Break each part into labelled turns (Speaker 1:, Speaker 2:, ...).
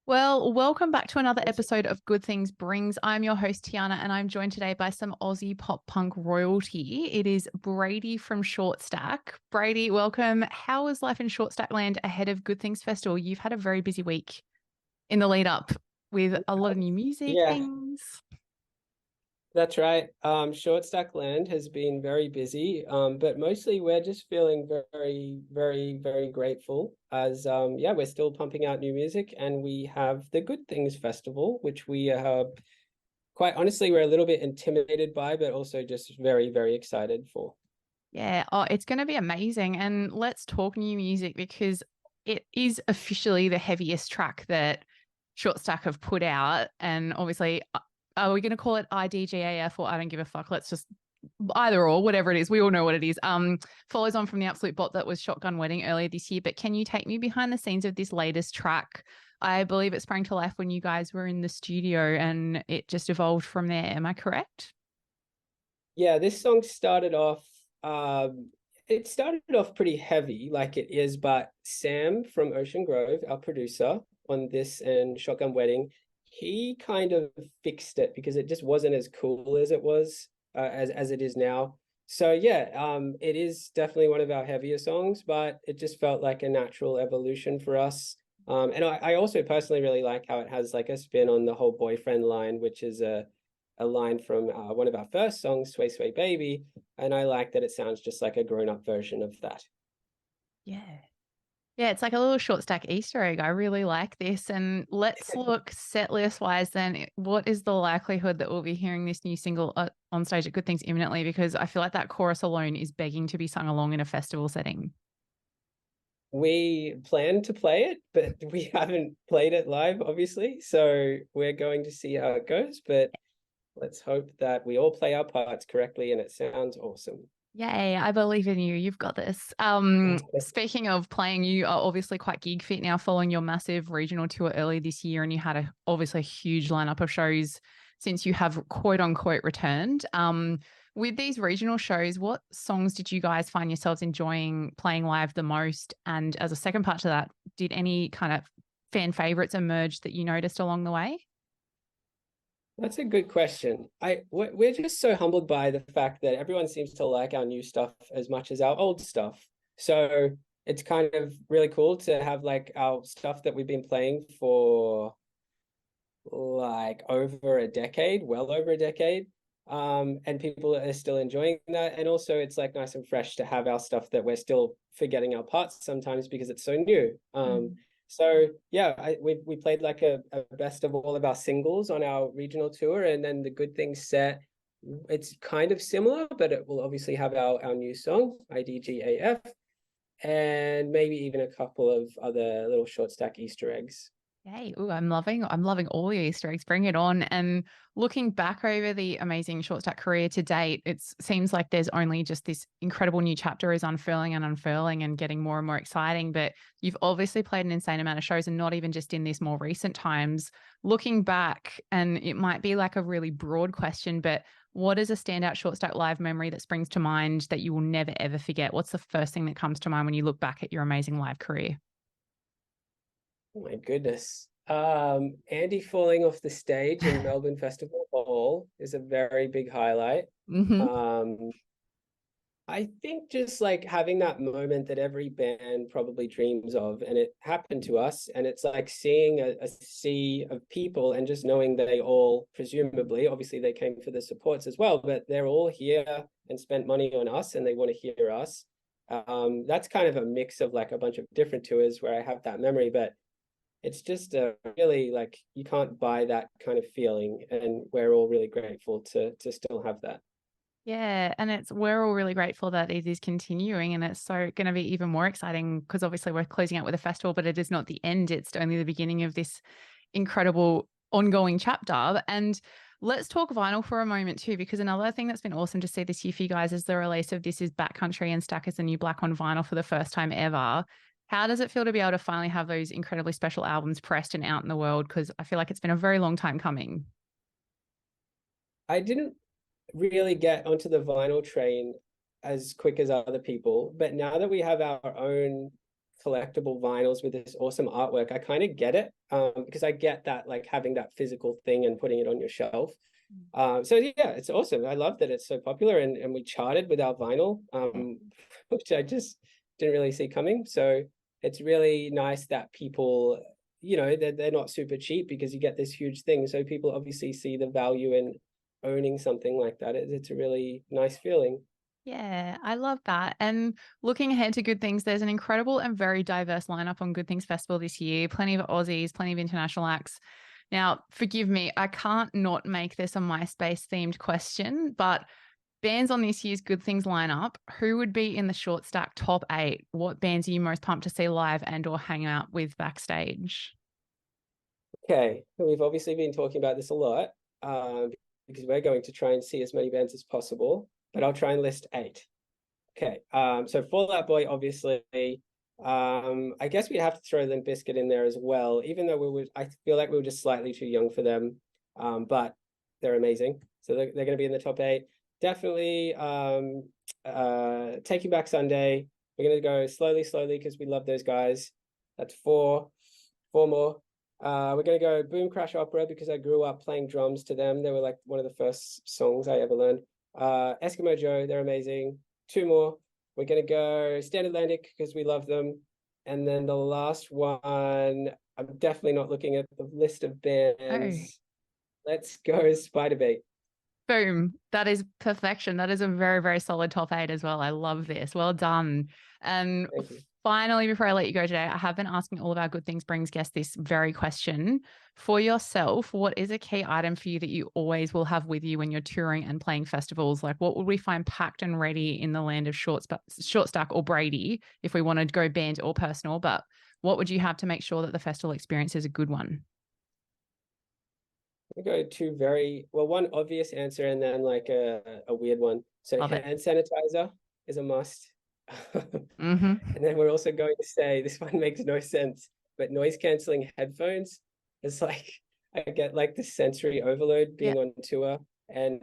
Speaker 1: Well, welcome back to another episode of Good Things Brings. I'm your host, Tiana, and I'm joined today by some Aussie pop punk royalty. It is Brady from Short Stack. Brady, welcome. How is life in Short Stack land ahead of Good Things Festival? You've had a very busy week in the lead up with a lot of new music
Speaker 2: Yeah,
Speaker 1: things.
Speaker 2: that's right. Short Stack Land has been very busy, but mostly we're just feeling very, very, very grateful as yeah, we're still pumping out new music and we have the Good Things Festival, which we quite honestly we're a little bit intimidated by, but also just very, very excited for.
Speaker 1: Yeah, oh, it's going to be amazing. And let's talk new music because it is officially the heaviest track that Short Stack have put out. And obviously, are we going to call it IDGAF or I don't give a fuck? Let's just either or, whatever it is. We all know what it is. Follows on from the absolute bot that was Shotgun Wedding earlier this year. But can you take me behind the scenes of this latest track? I believe it sprang to life when you guys were in the studio and it just evolved from there. Am I correct?
Speaker 2: Yeah, this song started off it started off pretty heavy like it is, but Sam from Ocean Grove, our producer on this and Shotgun Wedding, he kind of fixed it because it just wasn't as cool as it was as it is now. So yeah, it is definitely one of our heavier songs, but it just felt like a natural evolution for us. And I also personally really like how it has like a spin on the whole boyfriend line, which is a line from one of our first songs, Sway Sway Baby, and I like that it sounds just like a grown-up version of that.
Speaker 1: Yeah. Yeah, it's like a little short stack Easter egg. I really like this. And let's look set list wise then. What is the likelihood that we'll be hearing this new single on stage at Good Things imminently? Because I feel like that chorus alone is begging to be sung along in a festival setting.
Speaker 2: We plan to play it, but we haven't played it live, obviously. So we're going to see how it goes, but let's hope that we all play our parts correctly and it sounds awesome.
Speaker 1: Yay, I believe in you. You've got this. Speaking of playing, you are obviously quite gig fit now following your massive regional tour early this year, and you had obviously a huge lineup of shows since you have quote unquote returned. With these regional shows, what songs did you guys find yourselves enjoying playing live the most? And as a second part to that, did any kind of fan favorites emerge that you noticed along the way?
Speaker 2: That's a good question. We're just so humbled by the fact that everyone seems to like our new stuff as much as our old stuff. So it's kind of really cool to have like our stuff that we've been playing for like over a decade, well over a decade. And people are still enjoying that. And also it's like nice and fresh to have our stuff that we're still forgetting our parts sometimes because it's so new.
Speaker 1: Mm.
Speaker 2: So yeah, we played like a best of all of our singles on our regional tour, and then the Good Things set. It's kind of similar, but it will obviously have our new song, IDGAF, and maybe even a couple of other little short stack Easter eggs.
Speaker 1: Yay. Ooh, I'm loving all the Easter eggs. Bring it on. And looking back over the amazing short stack career to date, it seems like there's only just this incredible new chapter is unfurling and unfurling and getting more and more exciting. But you've obviously played an insane amount of shows and not even just in this more recent times. Looking back, and it might be like a really broad question, but what is a standout short stack live memory that springs to mind that you will never ever forget? What's the first thing that comes to mind when you look back at your amazing live career?
Speaker 2: Oh my goodness. Andy falling off the stage in Melbourne Festival Hall is a very big highlight.
Speaker 1: Hmm.
Speaker 2: Um, I think just like having that moment that every band probably dreams of, and it happened to us, and it's like seeing a sea of people and just knowing they all, presumably, obviously they came for the supports as well, but they're all here and spent money on us and they want to hear us. That's kind of a mix of like a bunch of different tours where I have that memory, but it's just a really like you can't buy that kind of feeling, and we're all really grateful to still have that.
Speaker 1: Yeah, and we're all really grateful that it is continuing and it's so going to be even more exciting because obviously we're closing out with a festival, but it is not the end. It's only the beginning of this incredible ongoing chapter. And let's talk vinyl for a moment too, because another thing that's been awesome to see this year for you guys is the release of This Is Backcountry and Stack as a new black on vinyl for the first time ever. How does it feel to be able to finally have those incredibly special albums pressed and out in the world? Because I feel like it's been a very long time coming.
Speaker 2: I didn't really get onto the vinyl train as quick as other people, but now that we have our own collectible vinyls with this awesome artwork, I kind of get it, because I get that, like having that physical thing and putting it on your shelf. So yeah, it's awesome. I love that it's so popular, and we charted with our vinyl, which I just didn't really see coming. So it's really nice that people, they're not super cheap, because you get this huge thing. So people obviously see the value in owning something like that. It's a really nice feeling.
Speaker 1: Yeah, I love that. And looking ahead to Good Things, there's an incredible and very diverse lineup on Good Things Festival this year. Plenty of Aussies, plenty of international acts. Now, forgive me, I can't not make this a MySpace themed question, but bands on this year's Good Things lineup, who would be in the short stack top 8? What bands are you most pumped to see live and or hang out with backstage?
Speaker 2: Okay, we've obviously been talking about this a lot, because we're going to try and see as many bands as possible, but I'll try and list 8. Okay, so Fall Out Boy, obviously. I guess we'd have to throw Limp Bizkit in there as well, even though I feel like we were just slightly too young for them, but they're amazing. So they're going to be in the top 8. Definitely Taking Back Sunday. We're going to go slowly, because we love those guys. That's 4. 4 more. We're going to go Boom Crash Opera, because I grew up playing drums to them. They were like one of the first songs I ever learned. Eskimo Joe, they're amazing. 2 more. We're going to go Stand Atlantic, because we love them. And then the last one, I'm definitely not looking at the list of
Speaker 1: Oh,
Speaker 2: bands. Let's go Spiderbait.
Speaker 1: boom. That is perfection. That is a very, very solid top 8 as well. I love this. Well done. And
Speaker 2: Thank you.
Speaker 1: finally, before I let you go today, I have been asking all of our Good Things Brings guests this very question. For yourself, what is a key item for you that you always will have with you when you're touring and playing festivals? Like, what would we find packed and ready in the land of short stack or Brady if we wanted to go band or personal? But what would you have to make sure that the festival experience is a good one?
Speaker 2: We go two very well, one obvious answer and then like a weird one. So
Speaker 1: Love it.
Speaker 2: hand sanitizer is a must.
Speaker 1: Mm-hmm.
Speaker 2: And then we're also going to say this one makes no sense, but noise canceling headphones is like I get like the sensory overload
Speaker 1: Yeah.
Speaker 2: being on tour and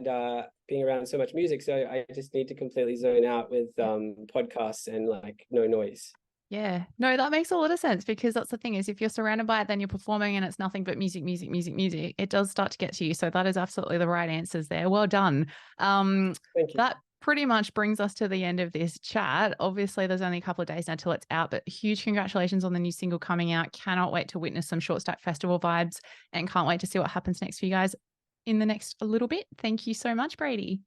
Speaker 2: being around so much music. So I just need to completely zone out with
Speaker 1: Yeah.
Speaker 2: podcasts and like no noise.
Speaker 1: Yeah. No, that makes a lot of sense because that's the thing is if you're surrounded by it, then you're performing and it's nothing but music, music, music, music. It does start to get to you. So that is absolutely the right answers there. Well done.
Speaker 2: Thank you.
Speaker 1: That pretty much brings us to the end of this chat. Obviously, there's only a couple of days now till it's out, but huge congratulations on the new single coming out. Cannot wait to witness some Short Stack Festival vibes and can't wait to see what happens next for you guys in the next little bit. Thank you so much, Brady.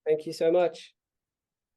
Speaker 2: Thank you so much.